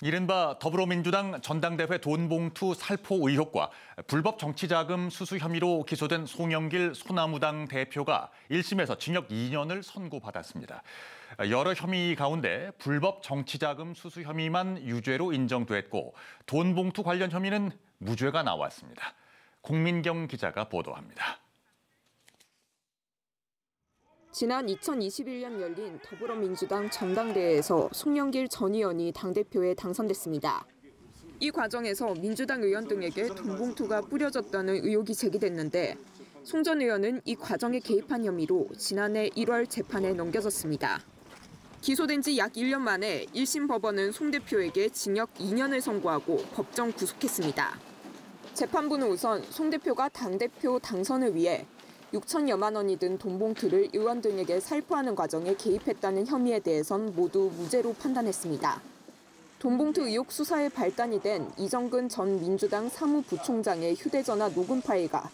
이른바 더불어민주당 전당대회 돈봉투 살포 의혹과 불법 정치자금 수수 혐의로 기소된 송영길 소나무당 대표가 1심에서 징역 2년을 선고받았습니다. 여러 혐의 가운데 불법 정치자금 수수 혐의만 유죄로 인정됐고 돈봉투 관련 혐의는 무죄가 나왔습니다. 공민경 기자가 보도합니다. 지난 2021년 열린 더불어민주당 전당대회에서 송영길 전 의원이 당대표에 당선됐습니다. 이 과정에서 민주당 의원 등에게 돈봉투가 뿌려졌다는 의혹이 제기됐는데 송 전 의원은 이 과정에 개입한 혐의로 지난해 1월 재판에 넘겨졌습니다. 기소된 지 약 1년 만에 1심 법원은 송 대표에게 징역 2년을 선고하고 법정 구속했습니다. 재판부는 우선 송 대표가 당대표 당선을 위해 6천여만 원이 든 돈봉투를 의원 등에게 살포하는 과정에 개입했다는 혐의에 대해선 모두 무죄로 판단했습니다. 돈봉투 의혹 수사의 발단이 된 이정근 전 민주당 사무부총장의 휴대전화 녹음 파일과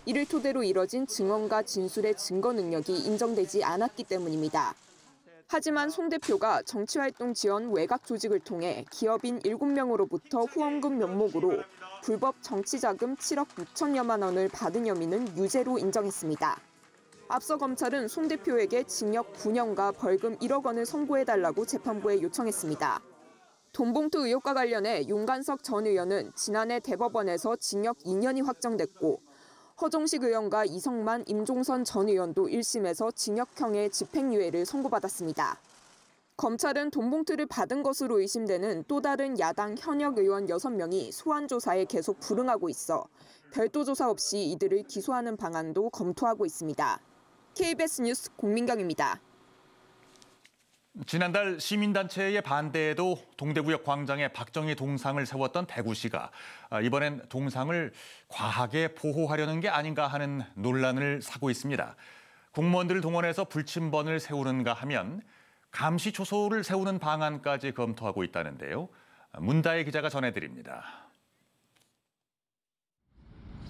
이를 토대로 이뤄진 증언과 진술의 증거 능력이 인정되지 않았기 때문입니다. 하지만 송 대표가 정치활동 지원 외곽 조직을 통해 기업인 7명으로부터 후원금 명목으로 불법 정치자금 7억 6천여만 원을 받은 혐의는 유죄로 인정했습니다. 앞서 검찰은 송 대표에게 징역 9년과 벌금 1억 원을 선고해달라고 재판부에 요청했습니다. 돈봉투 의혹과 관련해 윤관석 전 의원은 지난해 대법원에서 징역 2년이 확정됐고 허종식 의원과 이성만, 임종선 전 의원도 1심에서 징역형의 집행유예를 선고받았습니다. 검찰은 돈봉투를 받은 것으로 의심되는 또 다른 야당 현역 의원 6명이 소환 조사에 계속 불응하고 있어 별도 조사 없이 이들을 기소하는 방안도 검토하고 있습니다. KBS 뉴스 공민경입니다. 지난달 시민단체의 반대에도 동대구역 광장에 박정희 동상을 세웠던 대구시가 이번엔 동상을 과하게 보호하려는 게 아닌가 하는 논란을 사고 있습니다. 공무원들을 동원해서 불침번을 세우는가 하면 감시 초소를 세우는 방안까지 검토하고 있다는데요. 문다혜 기자가 전해드립니다.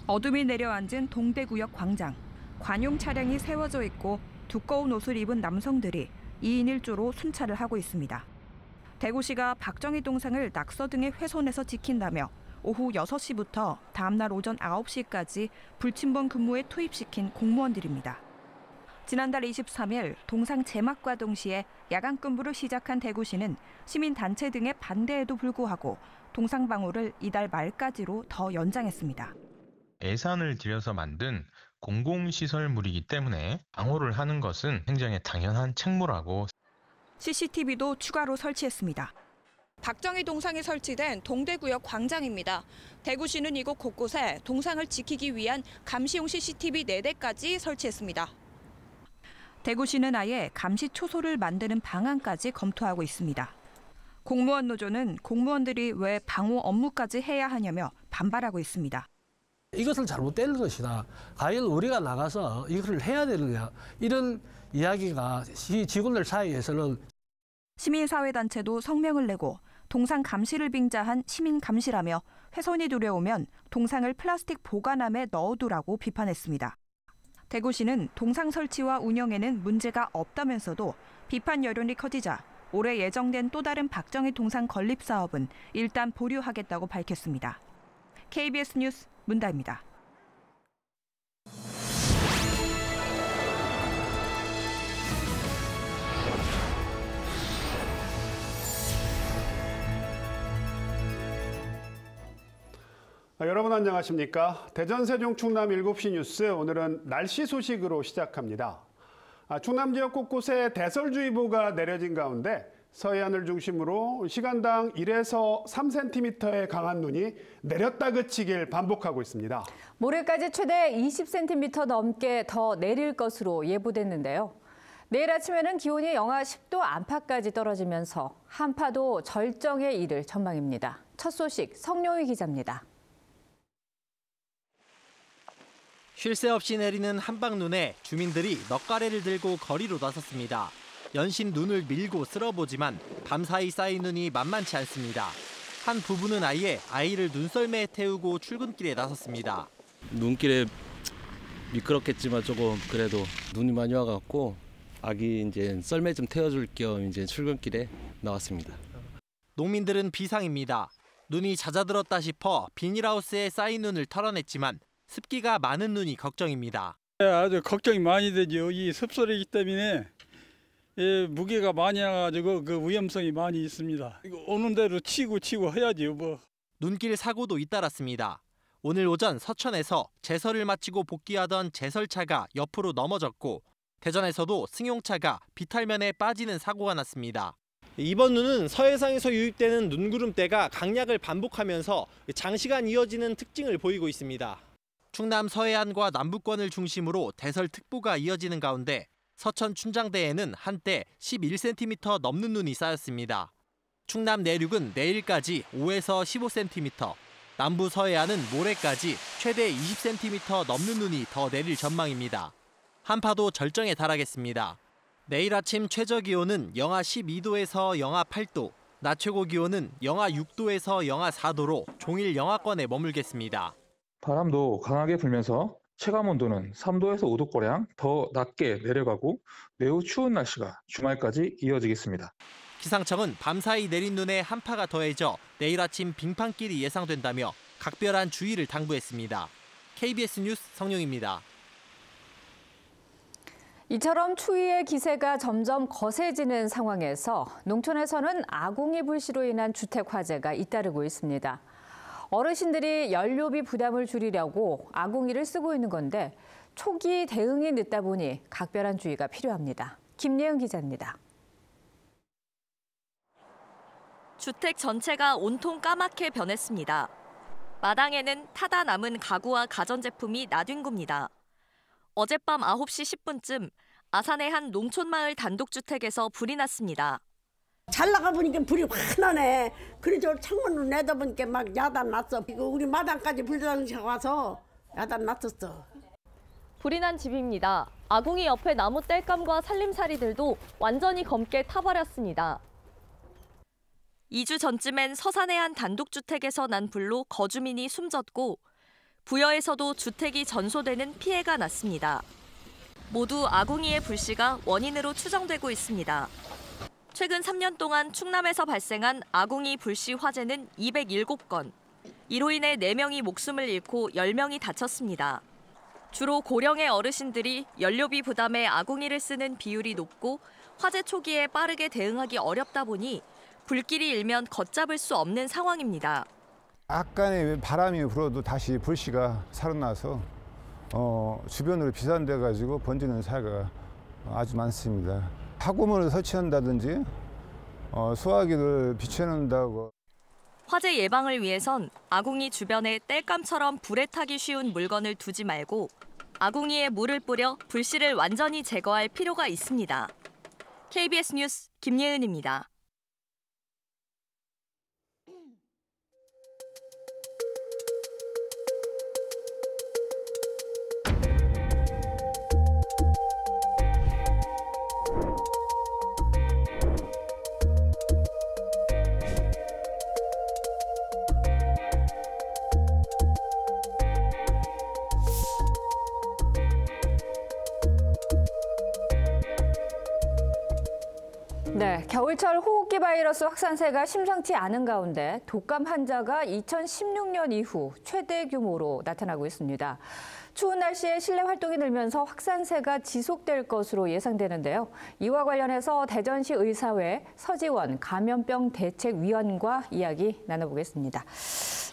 어둠이 내려앉은 동대구역 광장. 관용 차량이 세워져 있고 두꺼운 옷을 입은 남성들이 2인 1조로 순찰을 하고 있습니다. 대구시가 박정희 동상을 낙서 등에 훼손해서 지킨다며 오후 6시부터 다음날 오전 9시까지 불침번 근무에 투입시킨 공무원들입니다. 지난달 23일 동상 제막과 동시에 야간 근무를 시작한 대구시는 시민단체 등의 반대에도 불구하고 동상 방호를 이달 말까지로 더 연장했습니다. 예산을 들여서 만든 공공시설물이기 때문에 방호를 하는 것은 굉장히 당연한 책무라고. CCTV도 추가로 설치했습니다. 박정희 동상이 설치된 동대구역 광장입니다. 대구시는 이곳 곳곳에 동상을 지키기 위한 감시용 CCTV 4대까지 설치했습니다. 대구시는 아예 감시 초소를 만드는 방안까지 검토하고 있습니다. 공무원 노조는 공무원들이 왜 방호 업무까지 해야 하냐며 반발하고 있습니다. 이것을 잘못된 것이다. 과연 우리가 나가서 이것을 해야 되느냐. 이런 이야기가 직원들 사이에서는. 시민사회단체도 성명을 내고 동상 감시를 빙자한 시민감시라며 훼손이 두려우면 동상을 플라스틱 보관함에 넣어두라고 비판했습니다. 대구시는 동상 설치와 운영에는 문제가 없다면서도 비판 여론이 커지자 올해 예정된 또 다른 박정희 동상 건립 사업은 일단 보류하겠다고 밝혔습니다. KBS 뉴스 문다입니다. 여러분 안녕하십니까? 대전, 세종, 충남 7시 뉴스 오늘은 날씨 소식으로 시작합니다. 충남 지역 곳곳에 대설주의보가 내려진 가운데 서해안을 중심으로 시간당 1에서 3cm의 강한 눈이 내렸다 그치길 반복하고 있습니다. 모레까지 최대 20cm 넘게 더 내릴 것으로 예보됐는데요. 내일 아침에는 기온이 영하 10도 안팎까지 떨어지면서 한파도 절정에 이를 전망입니다. 첫 소식 성룡희 기자입니다. 쉴 새 없이 내리는 한방눈에 주민들이 넉가래를 들고 거리로 나섰습니다. 연신 눈을 밀고 쓸어보지만 밤사이 쌓인 눈이 만만치 않습니다. 한 부부는 아예 아이를 눈썰매에 태우고 출근길에 나섰습니다. 눈길에 미끄럽겠지만 조금 그래도 눈이 많이 와갖고 아기 이제 썰매 좀 태워줄 겸 이제 출근길에 나왔습니다. 농민들은 비상입니다. 눈이 잦아들었다 싶어 비닐하우스에 쌓인 눈을 털어냈지만 습기가 많은 눈이 걱정입니다. 아주 걱정이 많이 되죠. 이 습설이기 때문에 무게가 많이 와가지고 그 위험성이 많이 있습니다. 이거 오는 대로 치고 해야지요. 뭐. 눈길 사고도 잇따랐습니다. 오늘 오전 서천에서 제설을 마치고 복귀하던 제설차가 옆으로 넘어졌고 대전에서도 승용차가 비탈면에 빠지는 사고가 났습니다. 이번 눈은 서해상에서 유입되는 눈구름대가 강약을 반복하면서 장시간 이어지는 특징을 보이고 있습니다. 충남 서해안과 남부권을 중심으로 대설특보가 이어지는 가운데 서천 춘장대에는 한때 11cm 넘는 눈이 쌓였습니다. 충남 내륙은 내일까지 5에서 15cm, 남부 서해안은 모레까지 최대 20cm 넘는 눈이 더 내릴 전망입니다. 한파도 절정에 달하겠습니다. 내일 아침 최저 기온은 영하 12도에서 영하 8도, 낮 최고 기온은 영하 6도에서 영하 4도로 종일 영하권에 머물겠습니다. 바람도 강하게 불면서 체감온도는 3도에서 5도가량 더 낮게 내려가고 매우 추운 날씨가 주말까지 이어지겠습니다. 기상청은 밤사이 내린 눈에 한파가 더해져 내일 아침 빙판길이 예상된다며 각별한 주의를 당부했습니다. KBS 뉴스 성룡입니다. 이처럼 추위의 기세가 점점 거세지는 상황에서 농촌에서는 아궁이 불씨로 인한 주택 화재가 잇따르고 있습니다. 어르신들이 연료비 부담을 줄이려고 아궁이를 쓰고 있는 건데 초기 대응이 늦다 보니 각별한 주의가 필요합니다. 김예은 기자입니다. 주택 전체가 온통 까맣게 변했습니다. 마당에는 타다 남은 가구와 가전제품이 나뒹굽니다. 어젯밤 9시 10분쯤 아산의 한 농촌마을 단독주택에서 불이 났습니다. 잘 나가보니까 불이 환하네. 그래서 창문으로 내다보니까 막 야단 났어. 이거 우리 마당까지 불장차가 와서 야단 났었어. 불이 난 집입니다. 아궁이 옆에 나무 땔감과 살림살이들도 완전히 검게 타버렸습니다. 2주 전쯤엔 서산의 한 단독주택에서 난 불로 거주민이 숨졌고 부여에서도 주택이 전소되는 피해가 났습니다. 모두 아궁이의 불씨가 원인으로 추정되고 있습니다. 최근 3년 동안 충남에서 발생한 아궁이 불씨 화재는 207건. 이로 인해 4명이 목숨을 잃고 10명이 다쳤습니다. 주로 고령의 어르신들이 연료비 부담에 아궁이를 쓰는 비율이 높고 화재 초기에 빠르게 대응하기 어렵다 보니 불길이 일면 걷잡을 수 없는 상황입니다. 약간의 바람이 불어도 다시 불씨가 살아나서 주변으로 비산돼 가지고 번지는 사례가 아주 많습니다. 화구문을 설치한다든지 소화기를 비춰놓는다고. 화재 예방을 위해선 아궁이 주변에 땔감처럼 불에 타기 쉬운 물건을 두지 말고 아궁이에 물을 뿌려 불씨를 완전히 제거할 필요가 있습니다. KBS 뉴스 김예은입니다. 네, 겨울철 호흡기 바이러스 확산세가 심상치 않은 가운데 독감 환자가 2016년 이후 최대 규모로 나타나고 있습니다. 추운 날씨에 실내 활동이 늘면서 확산세가 지속될 것으로 예상되는데요. 이와 관련해서 대전시 의사회 서지원 감염병 대책위원과 이야기 나눠보겠습니다.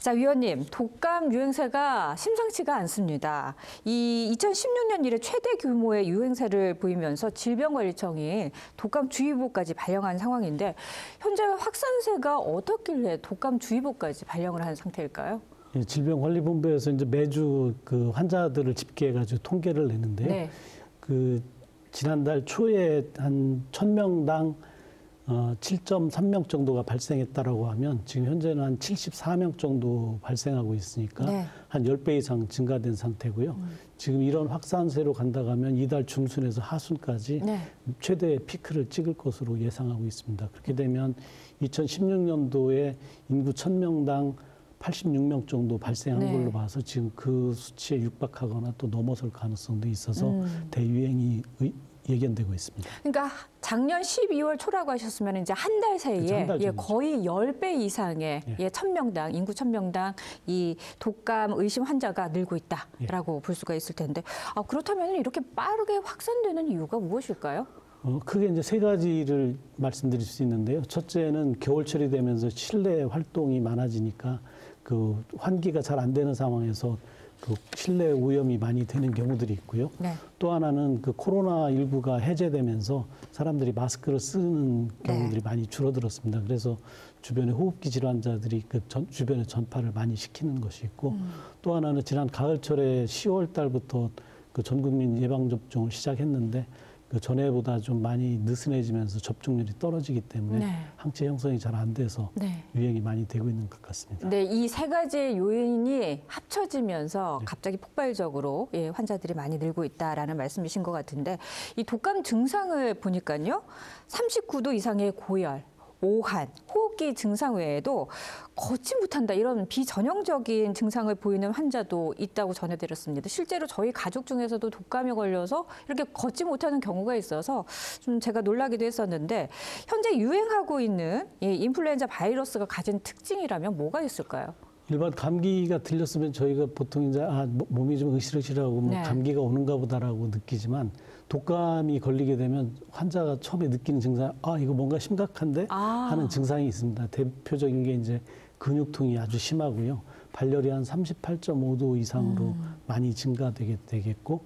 자, 위원님, 독감 유행세가 심상치가 않습니다. 이 2016년 이래 최대 규모의 유행세를 보이면서 질병관리청이 독감주의보까지 발령한 상황인데 현재 확산세가 어떻길래 독감주의보까지 발령을 한 상태일까요? 질병관리본부에서 이제 매주 그 환자들을 집계해가지고 통계를 내는데요. 네. 그 지난달 초에 한 1,000명당 7.3명 정도가 발생했다라고 하면 지금 현재는 한 74명 정도 발생하고 있으니까 네. 한 10배 이상 증가된 상태고요. 지금 이런 확산세로 간다고 하면 이달 중순에서 하순까지 네. 최대 피크를 찍을 것으로 예상하고 있습니다. 그렇게 되면 2016년도에 인구 1,000명당 86명 정도 발생한 네. 걸로 봐서 지금 그 수치에 육박하거나 또 넘어설 가능성도 있어서 대유행이 예견되고 있습니다. 그러니까 작년 12월 초라고 하셨으면 이제 한 달 사이에 그렇죠, 거의 10배 이상의 1000명당 인구 1000명당 이 독감 의심 환자가 늘고 있다라고 볼 수가 있을 텐데 그렇다면 이렇게 빠르게 확산되는 이유가 무엇일까요? 크게 이제 세 가지를 말씀드릴 수 있는데요. 첫째는 겨울철이 되면서 실내 활동이 많아지니까 그 환기가 잘 안 되는 상황에서 그 실내 오염이 많이 되는 경우들이 있고요. 네. 또 하나는 그 코로나19가 해제되면서 사람들이 마스크를 쓰는 경우들이 많이 줄어들었습니다. 그래서 주변에 호흡기 질환자들이 주변에 전파를 많이 시키는 것이 있고 또 하나는 지난 가을철에 10월 달부터 그 전 국민 예방접종을 시작했는데 그 전에보다 좀 많이 느슨해지면서 접종률이 떨어지기 때문에 항체 형성이 잘 안 돼서 유행이 많이 되고 있는 것 같습니다. 네, 이 세 가지의 요인이 합쳐지면서 갑자기 폭발적으로 환자들이 많이 늘고 있다라는 말씀이신 것 같은데 이 독감 증상을 보니까요. 39도 이상의 고열, 오한, 호흡기 증상 외에도 걷지 못한다 이런 비전형적인 증상을 보이는 환자도 있다고 전해드렸습니다. 실제로 저희 가족 중에서도 독감에 걸려서 이렇게 걷지 못하는 경우가 있어서 좀 제가 놀라기도 했었는데 현재 유행하고 있는 이 인플루엔자 바이러스가 가진 특징이라면 뭐가 있을까요? 일반 감기가 들렸으면 저희가 보통 이제 몸이 좀 으실으실하고 뭐 감기가 오는가 보다라고 느끼지만 독감이 걸리게 되면 환자가 처음에 느끼는 증상, 이거 뭔가 심각한데 하는 증상이 있습니다. 대표적인 게 이제 근육통이 아주 심하고요. 발열이 한 38.5도 이상으로 많이 증가되겠고,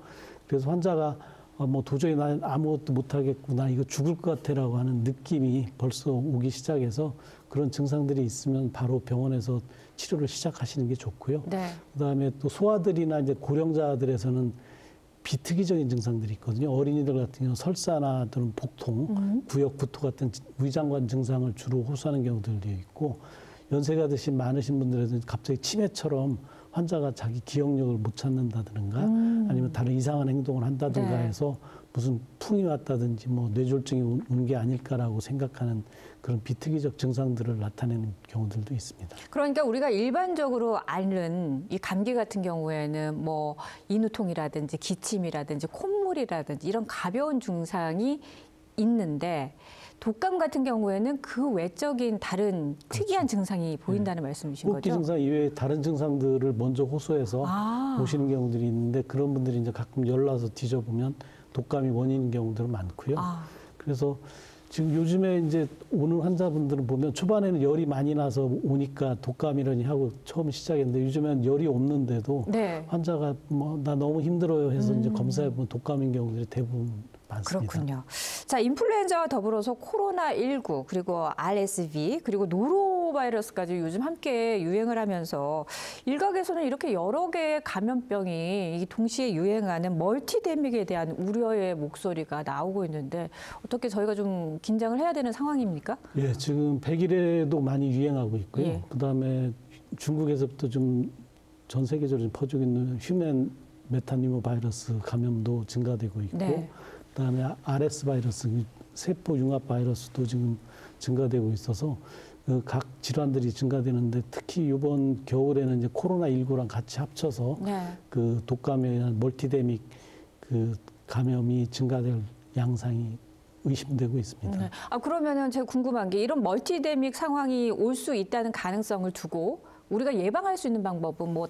그래서 환자가 뭐 도저히 나 아무것도 못하겠구나, 이거 죽을 것 같아라고 하는 느낌이 벌써 오기 시작해서 그런 증상들이 있으면 바로 병원에서 치료를 시작하시는 게 좋고요. 그다음에 또 소아들이나 이제 고령자들에서는 비특이적인 증상들이 있거든요. 어린이들 같은 경우는 설사나 또는 복통, 부역, 구토 같은 위장관 증상을 주로 호소하는 경우들도 있고 연세가 드신 많으신 분들에서는 갑자기 치매처럼 환자가 자기 기억력을 못 찾는다든가 아니면 다른 이상한 행동을 한다든가 해서 무슨 풍이 왔다든지 뭐 뇌졸중이 온 게 아닐까라고 생각하는 그런 비특이적 증상들을 나타내는 경우들도 있습니다. 그러니까 우리가 일반적으로 아는 이 감기 같은 경우에는 뭐 인후통이라든지 기침이라든지 콧물이라든지 이런 가벼운 증상이 있는데 독감 같은 경우에는 그 외적인 다른 특이한 증상이 보인다는 말씀이신 거죠? 호흡기 증상 이외에 다른 증상들을 먼저 호소해서 오시는 경우들이 있는데 그런 분들이 이제 가끔 열나서 뒤져보면 독감이 원인인 경우들은 많고요. 그래서 지금 요즘에 이제 오는 환자분들을 보면 초반에는 열이 많이 나서 오니까 독감이라니 하고 처음 시작했는데 요즘엔 열이 없는데도 환자가 뭐 나 너무 힘들어요 해서 이제 검사해보면 독감인 경우들이 대부분 많습니다. 그렇군요. 자, 인플루엔자와 더불어서 코로나19 그리고 RSV 그리고 노로바이러스까지 요즘 함께 유행을 하면서 일각에서는 이렇게 여러 개의 감염병이 동시에 유행하는 멀티데믹에 대한 우려의 목소리가 나오고 있는데 어떻게 저희가 좀 긴장을 해야 되는 상황입니까? 예, 지금 백일에도 많이 유행하고 있고요. 그다음에 중국에서부터 좀 전 세계적으로 퍼지고 있는 휴먼 메타니모 바이러스 감염도 증가되고 있고 그다음에 RS 바이러스, 세포 융합 바이러스도 지금 증가되고 있어서 각 질환들이 증가되는데 특히 이번 겨울에는 이제 코로나19랑 같이 합쳐서 그 독감에 의한 멀티데믹 그 감염이 증가될 양상이 의심되고 있습니다. 그러면은 제가 궁금한 게 이런 멀티데믹 상황이 올 수 있다는 가능성을 두고 우리가 예방할 수 있는 방법은 뭐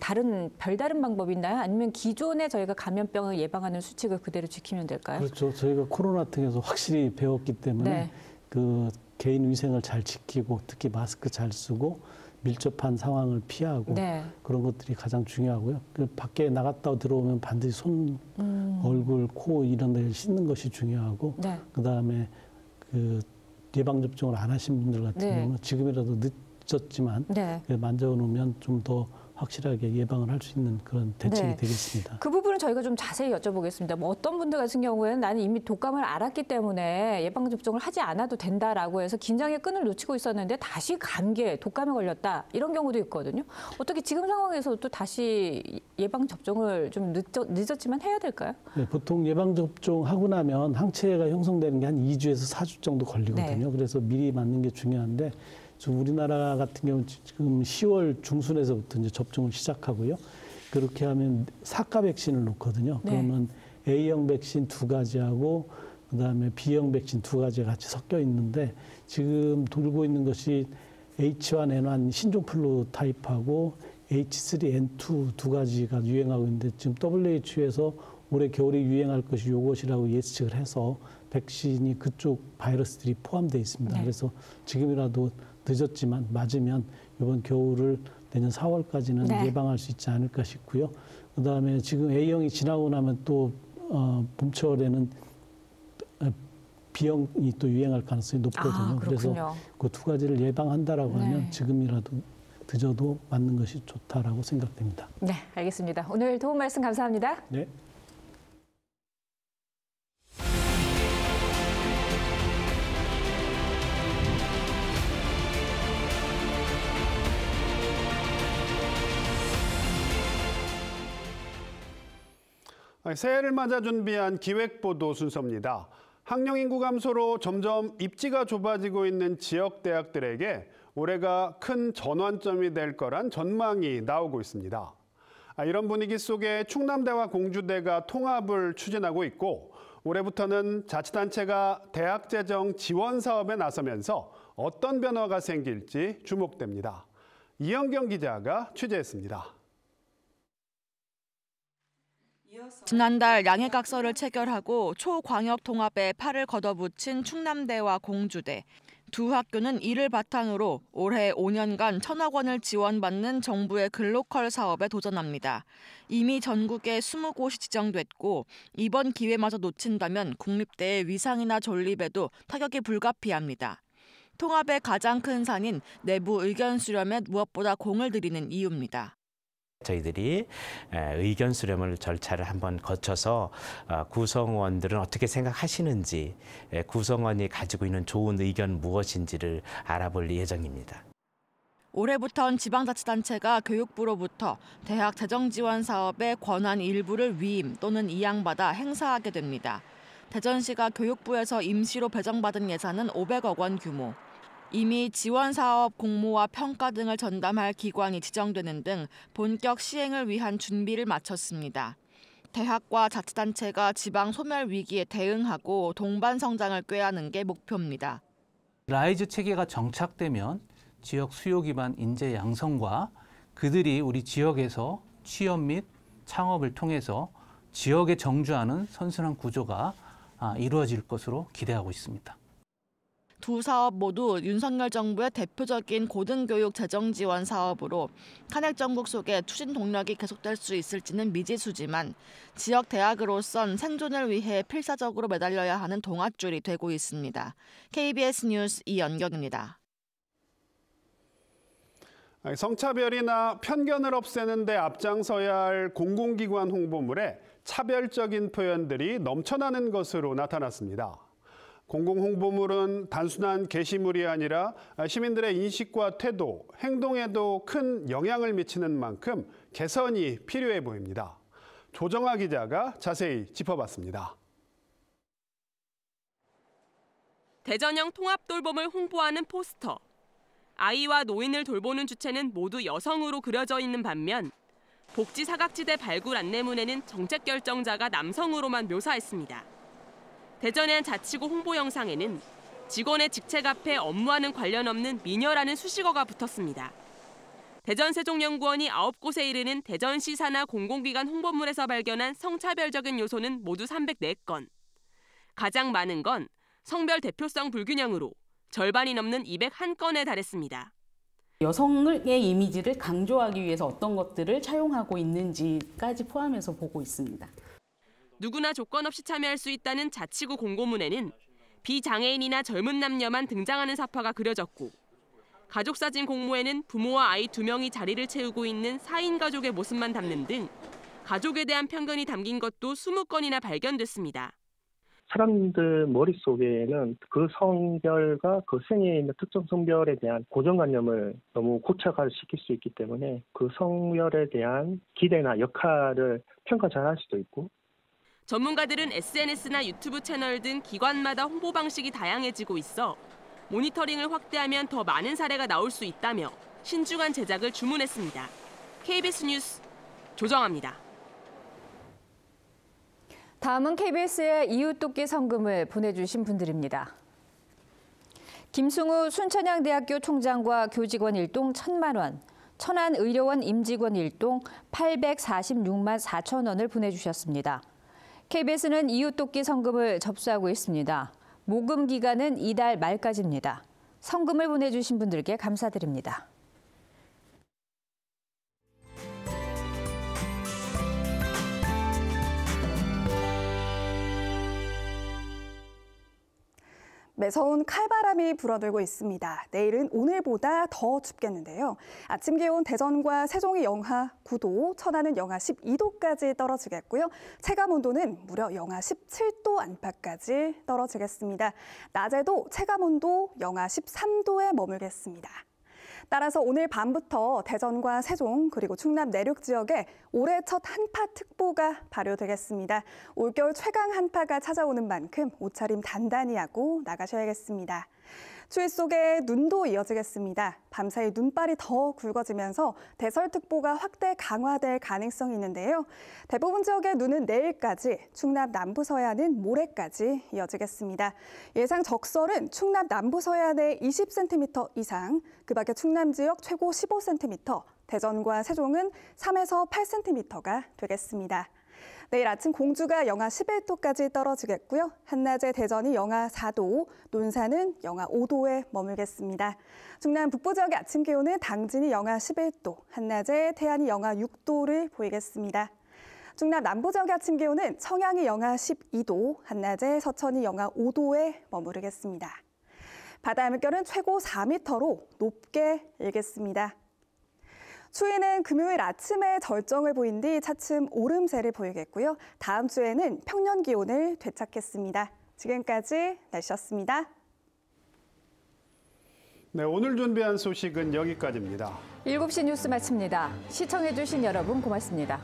별다른 방법이 있나요? 아니면 기존에 저희가 감염병을 예방하는 수칙을 그대로 지키면 될까요? 그렇죠. 저희가 코로나 통해서 확실히 배웠기 때문에 그 개인 위생을 잘 지키고 특히 마스크 잘 쓰고 밀접한 상황을 피하고 그런 것들이 가장 중요하고요. 그 밖에 나갔다 들어오면 반드시 손, 얼굴, 코 이런 데를 씻는 것이 중요하고 그다음에 그 예방접종을 안 하신 분들 같은 경우는 지금이라도 늦었지만 만져놓으면 좀 더 확실하게 예방을 할 수 있는 그런 대책이 되겠습니다. 그 부분은 저희가 좀 자세히 여쭤보겠습니다. 뭐 어떤 분들 같은 경우에는 나는 이미 독감을 알았기 때문에 예방접종을 하지 않아도 된다라고 해서 긴장의 끈을 놓치고 있었는데 다시 감기에 독감에 걸렸다 이런 경우도 있거든요. 어떻게 지금 상황에서 또 다시 예방접종을 좀 늦었지만 해야 될까요? 네, 보통 예방접종하고 나면 항체가 형성되는 게 한 2주에서 4주 정도 걸리거든요. 그래서 미리 맞는 게 중요한데 우리나라 같은 경우는 지금 10월 중순에서부터 이제 접종을 시작하고요. 그렇게 하면 4가 백신을 놓거든요. 그러면 A형 백신 2가지하고 그다음에 B형 백신 2가지가 같이 섞여 있는데 지금 돌고 있는 것이 H1N1 신종플루 타입하고 H3N2 두 가지가 유행하고 있는데 지금 WHO에서 올해 겨울에 유행할 것이 이것이라고 예측을 해서 백신이 그쪽 바이러스들이 포함되어 있습니다. 네. 그래서 지금이라도 늦었지만 맞으면 이번 겨울을 내년 4월까지는 네. 예방할 수 있지 않을까 싶고요. 그다음에 지금 A형이 지나고 나면 또 봄철에는 B형이 또 유행할 가능성이 높거든요. 그래서 그 2가지를 예방한다라고 하면 지금이라도 늦어도 맞는 것이 좋다라고 생각됩니다. 네, 알겠습니다. 오늘 도움 말씀 감사합니다. 네. 새해를 맞아 준비한 기획보도 순서입니다. 학령 인구 감소로 점점 입지가 좁아지고 있는 지역 대학들에게 올해가 큰 전환점이 될 거란 전망이 나오고 있습니다. 이런 분위기 속에 충남대와 공주대가 통합을 추진하고 있고 올해부터는 자치단체가 대학 재정 지원 사업에 나서면서 어떤 변화가 생길지 주목됩니다. 이현경 기자가 취재했습니다. 지난달 양해각서를 체결하고 초광역 통합에 팔을 걷어붙인 충남대와 공주대. 두 학교는 이를 바탕으로 올해 5년간 1,000억 원을 지원받는 정부의 글로컬 사업에 도전합니다. 이미 전국에 20곳이 지정됐고 이번 기회마저 놓친다면 국립대의 위상이나 존립에도 타격이 불가피합니다. 통합의 가장 큰 산인 내부 의견 수렴에 무엇보다 공을 들이는 이유입니다. 저희들이 의견 수렴을 절차를 한번 거쳐서 구성원들은 어떻게 생각하시는지, 구성원이 가지고 있는 좋은 의견 무엇인지를 알아볼 예정입니다. 올해부턴 지방자치단체가 교육부로부터 대학 재정 지원 사업의 권한 일부를 위임 또는 이양받아 행사하게 됩니다. 대전시가 교육부에서 임시로 배정받은 예산은 500억 원 규모. 이미 지원 사업 공모와 평가 등을 전담할 기관이 지정되는 등 본격 시행을 위한 준비를 마쳤습니다. 대학과 자치단체가 지방 소멸 위기에 대응하고 동반 성장을 꾀하는 게 목표입니다. 라이즈 체계가 정착되면 지역 수요 기반 인재 양성과 그들이 우리 지역에서 취업 및 창업을 통해서 지역에 정주하는 선순환 구조가 이루어질 것으로 기대하고 있습니다. 두 사업 모두 윤석열 정부의 대표적인 고등교육 재정 지원 사업으로 탄핵 정국 속에 추진 동력이 계속될 수 있을지는 미지수지만 지역 대학으로선 생존을 위해 필사적으로 매달려야 하는 동아줄이 되고 있습니다. KBS 뉴스 이연경입니다. 성차별이나 편견을 없애는 데 앞장서야 할 공공기관 홍보물에 차별적인 표현들이 넘쳐나는 것으로 나타났습니다. 공공홍보물은 단순한 게시물이 아니라 시민들의 인식과 태도, 행동에도 큰 영향을 미치는 만큼 개선이 필요해 보입니다. 조정아 기자가 자세히 짚어봤습니다. 대전형 통합돌봄을 홍보하는 포스터. 아이와 노인을 돌보는 주체는 모두 여성으로 그려져 있는 반면 복지 사각지대 발굴 안내문에는 정책 결정자가 남성으로만 묘사했습니다. 대전의 한 자치구 홍보 영상에는 직원의 직책 앞에 업무와는 관련 없는 미녀라는 수식어가 붙었습니다. 대전세종연구원이 9곳에 이르는 대전시 산하 공공기관 홍보물에서 발견한 성차별적인 요소는 모두 304건. 가장 많은 건 성별 대표성 불균형으로 절반이 넘는 201건에 달했습니다. 여성의 이미지를 강조하기 위해서 어떤 것들을 차용하고 있는지까지 포함해서 보고 있습니다. 누구나 조건 없이 참여할 수 있다는 자치구 공고문에는 비장애인이나 젊은 남녀만 등장하는 사파가 그려졌고 가족사진 공모에는 부모와 아이 2명이 자리를 채우고 있는 4인 가족의 모습만 담는 등 가족에 대한 편견이 담긴 것도 20건이나 발견됐습니다. 사람들 머릿속에는 그 성별과 그 생에 있는 특정 성별에 대한 고정관념을 너무 고착화시킬 수 있기 때문에 그 성별에 대한 기대나 역할을 평가 잘할 수도 있고 전문가들은 SNS나 유튜브 채널 등 기관마다 홍보 방식이 다양해지고 있어 모니터링을 확대하면 더 많은 사례가 나올 수 있다며 신중한 제작을 주문했습니다. KBS 뉴스 조정아입니다. 다음은 KBS의 이웃돕기 성금을 보내주신 분들입니다. 김승우 순천향대학교 총장과 교직원 일동 1,000만 원, 천안의료원 임직원 일동 846만 4천 원을 보내주셨습니다. KBS는 이웃돕기 성금을 접수하고 있습니다. 모금 기간은 이달 말까지입니다. 성금을 보내주신 분들께 감사드립니다. 매서운 칼바람이 불어들고 있습니다. 내일은 오늘보다 더 춥겠는데요. 아침 기온 대전과 세종이 영하 9도, 천안은 영하 12도까지 떨어지겠고요. 체감 온도는 무려 영하 17도 안팎까지 떨어지겠습니다. 낮에도 체감 온도 영하 13도에 머물겠습니다. 따라서 오늘 밤부터 대전과 세종 그리고 충남 내륙 지역에 올해 첫 한파특보가 발효되겠습니다. 올겨울 최강 한파가 찾아오는 만큼 옷차림 단단히 하고 나가셔야겠습니다. 추위 속에 눈도 이어지겠습니다. 밤사이 눈발이 더 굵어지면서 대설특보가 확대 강화될 가능성이 있는데요. 대부분 지역의 눈은 내일까지, 충남 남부 서해안은 모레까지 이어지겠습니다. 예상 적설은 충남 남부 서해안에 20cm 이상, 그 밖에 충남 지역 최고 15cm, 대전과 세종은 3에서 8cm가 되겠습니다. 내일 아침 공주가 영하 11도까지 떨어지겠고요. 한낮에 대전이 영하 4도, 논산은 영하 5도에 머물겠습니다. 충남 북부 지역의 아침 기온은 당진이 영하 11도, 한낮에 태안이 영하 6도를 보이겠습니다. 충남 남부 지역의 아침 기온은 청양이 영하 12도, 한낮에 서천이 영하 5도에 머무르겠습니다. 바다 물결은 최고 4m로 높게 일겠습니다. 추위는 금요일 아침에 절정을 보인 뒤 차츰 오름세를 보이겠고요. 다음 주에는 평년 기온을 되찾겠습니다. 지금까지 날씨였습니다. 네, 오늘 준비한 소식은 여기까지입니다. 7시 뉴스 마칩니다. 시청해주신 여러분 고맙습니다.